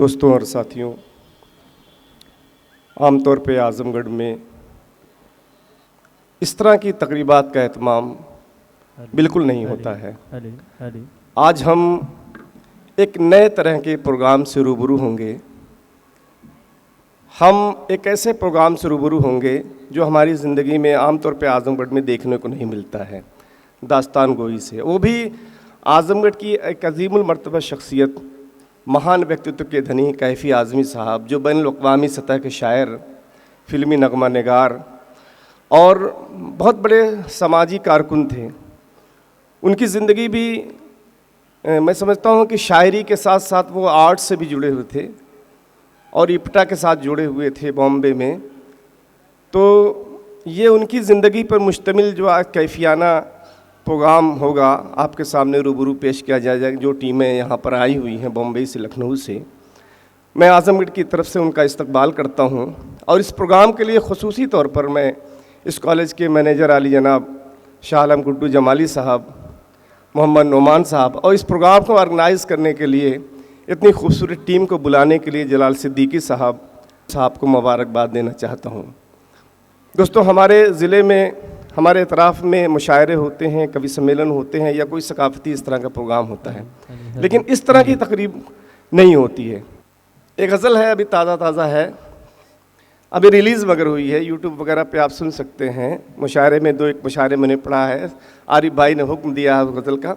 दोस्तों और साथियों, आमतौर पे आज़मगढ़ में इस तरह की तकरीबात का एहतमाम बिल्कुल नहीं होता है। आज हम एक नए तरह के प्रोग्राम से रूबरू होंगे। हम एक ऐसे प्रोग्राम से रूबरू होंगे जो हमारी ज़िंदगी में आमतौर पे आज़मगढ़ में देखने को नहीं मिलता है। दास्तान गोई से, वो भी आज़मगढ़ की एक अजीमुल मर्तबा शख्सियत, महान व्यक्तित्व के धनी कैफ़ी आज़मी साहब, जो बैनुल-अक़वामी सतह के शायर, फ़िल्मी नगमा निगार और बहुत बड़े समाजी कारकुन थे। उनकी ज़िंदगी भी मैं समझता हूँ कि शायरी के साथ साथ वो आर्ट से भी जुड़े हुए थे और इप्टा के साथ जुड़े हुए थे बॉम्बे में। तो ये उनकी ज़िंदगी पर मुश्तमिल जो आज कैफियाना प्रोग्राम होगा, आपके सामने रूबरू पेश किया जाएगा। जो टीमें यहाँ पर आई हुई हैं बॉम्बे से, लखनऊ से, मैं आज़मगढ़ की तरफ से उनका इस्तकबाल करता हूँ। और इस प्रोग्राम के लिए ख़ुसूसी तौर पर मैं इस कॉलेज के मैनेजर आली जनाब शाह आलम गुड्डू जमाली साहब, मोहम्मद नोमान साहब और इस प्रोग्राम को ऑर्गेनाइज़ करने के लिए इतनी खूबसूरत टीम को बुलाने के लिए जलाल सिद्दीकी साहब को मुबारकबाद देना चाहता हूँ। दोस्तों, हमारे ज़िले में, हमारे इतराफ़ में मुशायरे होते हैं, कवि सम्मेलन होते हैं या कोई सकाफ़ती इस तरह का प्रोग्राम होता है, लेकिन इस तरह की तकरीब नहीं होती है। एक गज़ल है, अभी ताज़ा है, अभी रिलीज़ वगैरह हुई है, यूट्यूब वगैरह पे आप सुन सकते हैं। मुशायरे में एक मुशायरे मैंने पढ़ा है, आरिफ भाई ने हुक्म दिया है गज़ल का।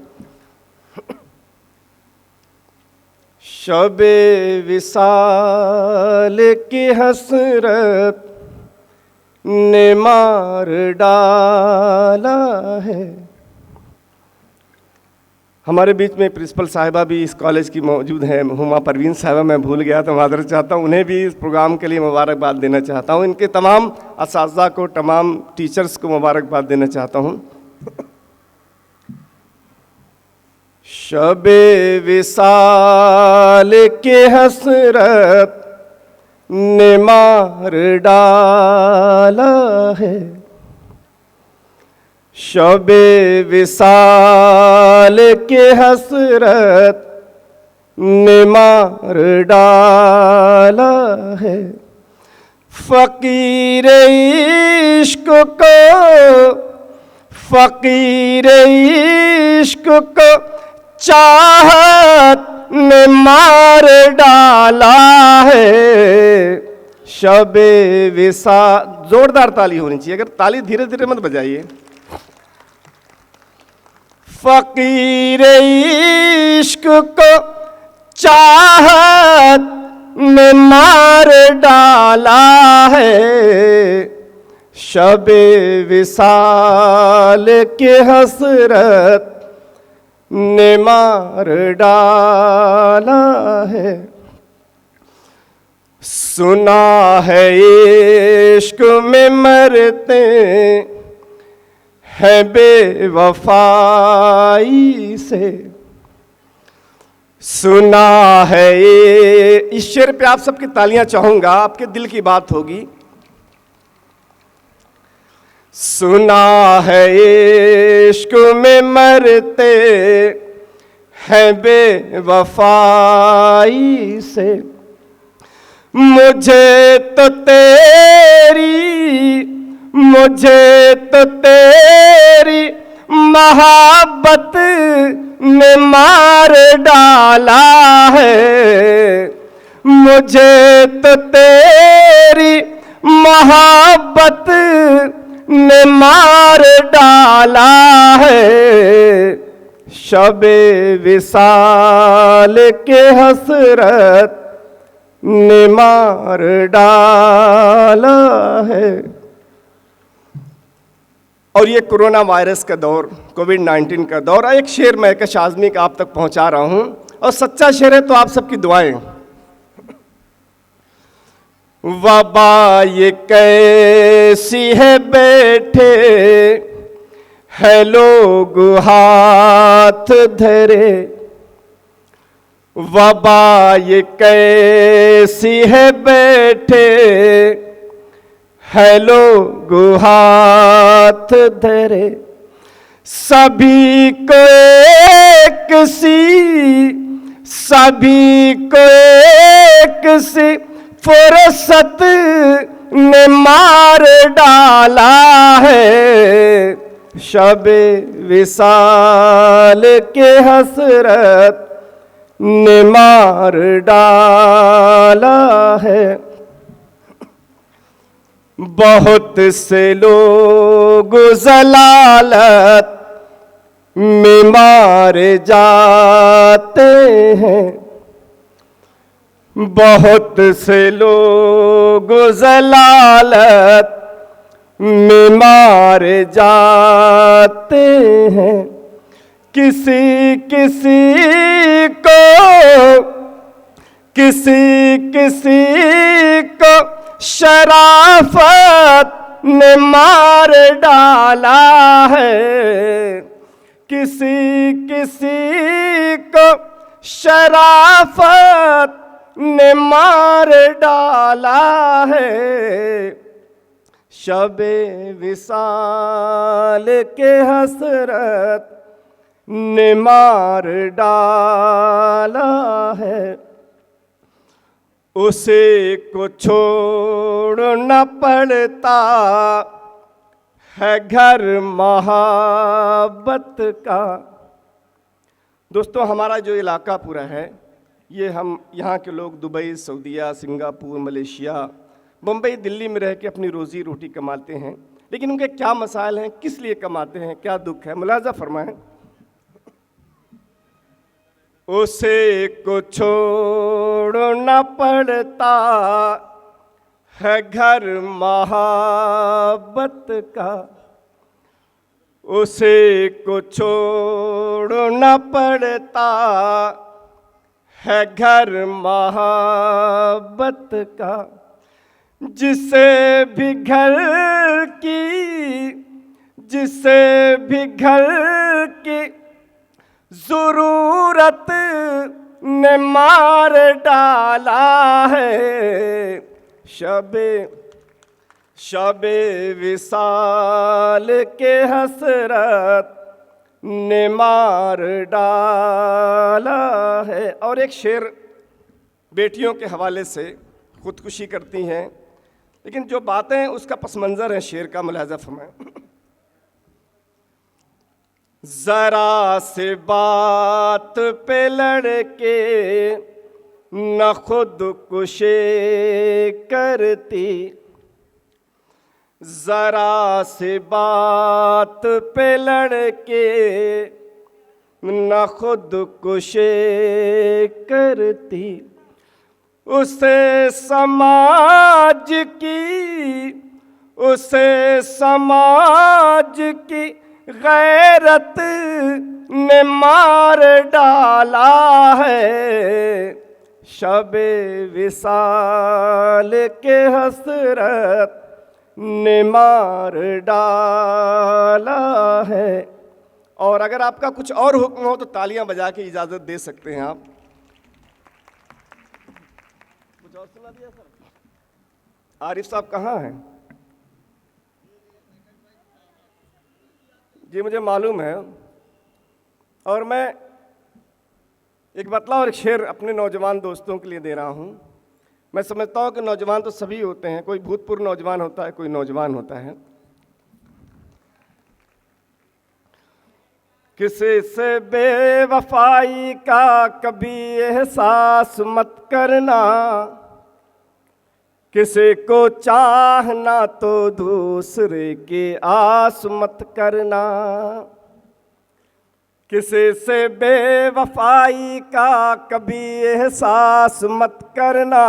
शबे विसाल की हसरत ने मार डाला है। हमारे बीच में प्रिंसिपल साहिबा भी इस कॉलेज की मौजूद हैं, हुमा परवीन साहिबा, मैं भूल गया तो मादर चाहता हूँ। उन्हें भी इस प्रोग्राम के लिए मुबारकबाद देना चाहता हूँ। इनके तमाम असातिज़ा को, तमाम टीचर्स को मुबारकबाद देना चाहता हूँ। शबे विसाल के हसरत ने मार डाला है। शबे विसाल के हसरत ने मार डाला है। फ़कीर इश्क को चाहत ने मार डाला है। शबे विसाल, जोरदार ताली होनी चाहिए, अगर ताली धीरे धीरे मत बजाइए। फ़कीर इश्क को चाहत ने मार डाला है। शबे विसाल के हसरत ने मार डाला है। सुना है इश्क में मरते है बेवफाई से। सुना है ये, इस शेर पे आप सबकी तालियां चाहूंगा, आपके दिल की बात होगी। सुना है इश्क में मरते हैं बेवफाई से। मुझे तो तेरी मोहब्बत ने मार डाला है। मुझे तो तेरी मोहब्बत ने मार डाला है। शबे विसाल के हसरत ने मार डाला है। और ये कोरोना वायरस का दौर, कोविड-19 का दौर, एक शेर मैं कश आज़मी का आप तक पहुंचा रहा हूं और सच्चा शेर है तो आप सबकी दुआएं। वबा ये कैसी है बैठे है लोग हाथ धरे। वबा ये कैसी है बैठे है लोग हाथ धरे। सभी को एक सी फुर्सत ने मार डाला है, शबे विसाल के हसरत ने मार डाला है। बहुत से लोग ज़लालत में मारे जाते हैं, बहुत से लोग ज़लालत में मारे जाते हैं। किसी किसी को शराफत ने मार डाला है, किसी किसी को शराफत ने मार डाला है, शबे विसाल के हसरत ने मार डाला है। उसे को छोड़ना पड़ता है घर मोहब्बत का। दोस्तों, हमारा जो इलाका पूरा है, ये हम यहाँ के लोग दुबई, सऊदीया, सिंगापुर, मलेशिया, मुंबई, दिल्ली में रह के अपनी रोज़ी रोटी कमाते हैं। लेकिन उनके क्या मसाइल हैं, किस लिए कमाते हैं, क्या दुख है, मुलाज़ा फरमाएं। उसे को छोड़ना पड़ता है घर मोहब्बत का, उसे को छोड़ना पड़ता है घर मोहब्बत का। जिसे भी घर की ज़रूरत ने मार डाला है, शबे विसाल के हसरत ने मार डाला है। और एक शेर बेटियों के हवाले से खुदकुशी करती हैं, लेकिन जो बातें उसका पस मंज़र है शेर का, मुलाज़ा फरमाएं। जरा से बात पे लड़के न खुदकुशी करती, जरा से बात पे लड़के न खुदकुशी करती। उसे समाज की गैरत ने मार डाला है, शबे विसाल के हसरत ने मार डाला है। और अगर आपका कुछ और हुक्म हो तो तालियां बजा के इजाज़त दे सकते हैं आप। कुछ और सुना दिया सर? आरिफ साहब कहाँ हैं? जी मुझे मालूम है, और मैं एक बतला और एक शेर अपने नौजवान दोस्तों के लिए दे रहा हूँ। मैं समझता हूँ कि नौजवान तो सभी होते हैं, कोई भूतपूर्व नौजवान होता है, कोई नौजवान होता है। किसी से बेवफाई का कभी एहसास मत करना, किसी को चाहना तो दूसरे की आस मत करना। किसी से बेवफाई का कभी एहसास मत करना,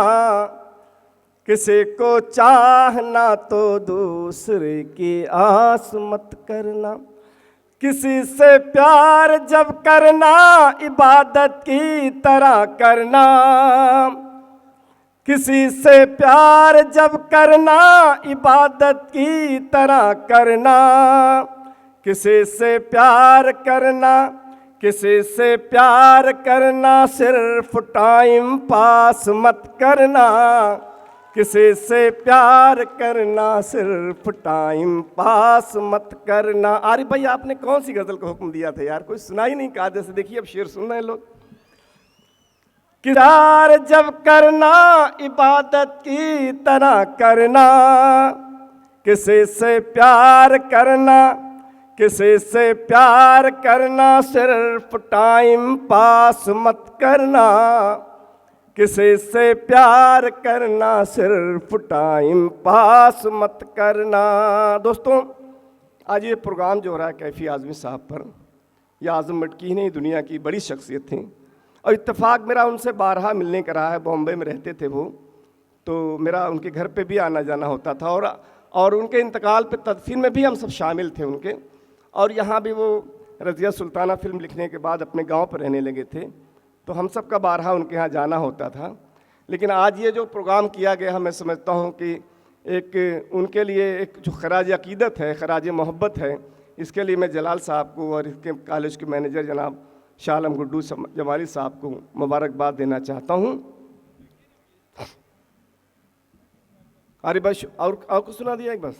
किसी को चाहना तो दूसरे की आस मत करना। किसी से प्यार जब करना इबादत की तरह करना, किसी से प्यार जब करना इबादत की तरह करना। किसी से प्यार करना सिर्फ टाइम पास मत करना, किसी से प्यार करना सिर्फ टाइम पास मत करना। आरिफ भाई आपने कौन सी गज़ल का हुक्म दिया था यार, कोई सुनाई नहीं कायदे से। देखिए अब शेर सुन रहे हैं लोग। किरदार जब करना इबादत की तरह करना, किसी से प्यार करना, किसी से प्यार करना सिर्फ टाइम पास मत करना, किसी से प्यार करना सिर्फ टाइम पास मत करना। दोस्तों, आज ये प्रोग्राम जो हो रहा है कैफी आज़मी साहब पर, यह आज़म मटकी ही नहीं दुनिया की बड़ी शख्सियत थी और इत्तेफाक मेरा उनसे बारहा मिलने का रहा है। बॉम्बे में रहते थे वो, तो मेरा उनके घर पे भी आना जाना होता था और उनके इंतकाल पे तदफीन में भी हम सब शामिल थे उनके। और यहाँ भी वो रज़िया सुल्ताना फ़िल्म लिखने के बाद अपने गांव पर रहने लगे थे, तो हम सब का बारहा उनके यहाँ जाना होता था। लेकिन आज ये जो प्रोग्राम किया गया है, मैं समझता हूँ कि एक उनके लिए एक जो खराज अकीदत है, खराज मोहब्बत है, इसके लिए मैं जलाल साहब को और इसके कॉलेज के मैनेजर जनाब शाह आलम गुड्डू जमाली साहब को मुबारकबाद देना चाहता हूँ। अरे बस और कुछ सुना दिया एक बस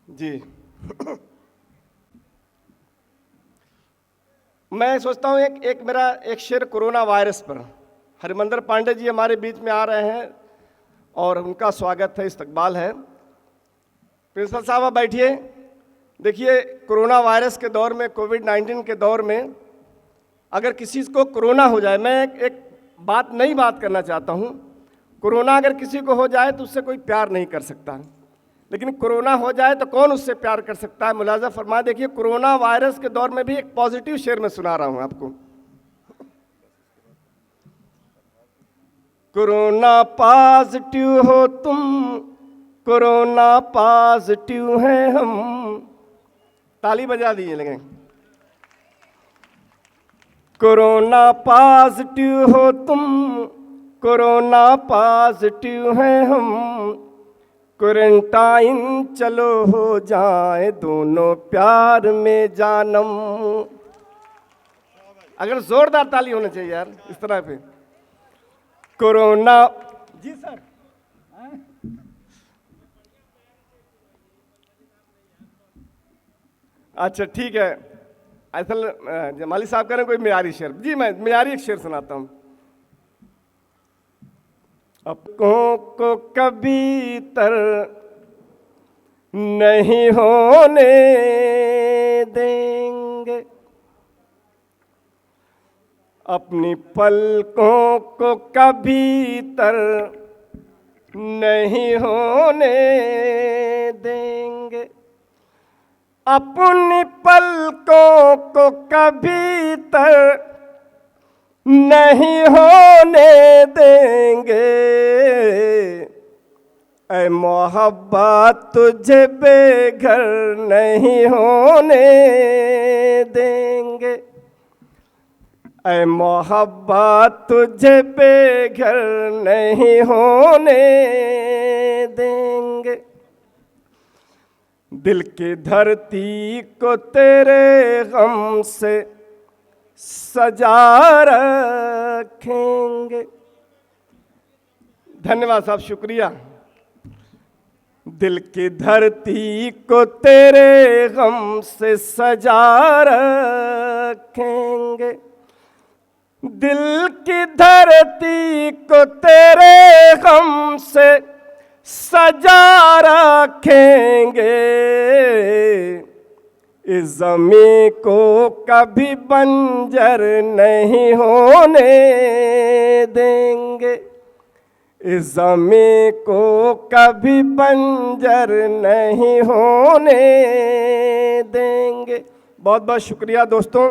जी। मैं सोचता हूँ एक मेरा एक शेर कोरोना वायरस पर। हरिमंदर पांडे जी हमारे बीच में आ रहे हैं और उनका स्वागत है, इस्तकबाल है। प्रिंसिपल साहब आप बैठिए। देखिए, कोरोना वायरस के दौर में, कोविड-19 के दौर में अगर किसी को कोरोना हो जाए, मैं एक नई बात करना चाहता हूँ। कोरोना अगर किसी को हो जाए तो उससे कोई प्यार नहीं कर सकता, लेकिन कोरोना हो जाए तो कौन उससे प्यार कर सकता है? मुलाजा फरमा। देखिए, कोरोना वायरस के दौर में भी एक पॉजिटिव शेर में सुना रहा हूँ आपको। कोरोना पॉजिटिव हो तुम, कोरोना पॉजिटिव हैं हम। ताली बजा दीजिए लगे। कोरोना पॉजिटिव हो तुम, कोरोना पॉजिटिव हैं हम। क्वारंटाइन चलो हो जाए दोनों प्यार में जानम। अगर जोरदार ताली होना चाहिए यार इस तरह पे। कोरोना जी सर, अच्छा ठीक है। असल जमाली साहब कह रहे हैं कोई मियारी शेर। जी मैं मियारी एक शेर सुनाता हूँ। अपनों को कभी तर नहीं होने देंगे, अपनी पलकों को कभी तर नहीं होने देंगे, अपनी पलकों को कभी तर नहीं होने देंगे। ऐ मोहब्बत तुझे बेघर नहीं होने देंगे, ऐ मोहब्बत तुझे बेघर नहीं होने देंगे। दिल की धरती को तेरे गम से सजा रखेंगे। धन्यवाद साहब, शुक्रिया। दिल की धरती को तेरे गम से सजा रखेंगे, दिल की धरती को तेरे गम से सजा रखेंगे। इस ज़मीं को कभी बंजर नहीं होने देंगे, इस ज़मीं को कभी बंजर नहीं होने देंगे। बहुत बहुत शुक्रिया दोस्तों।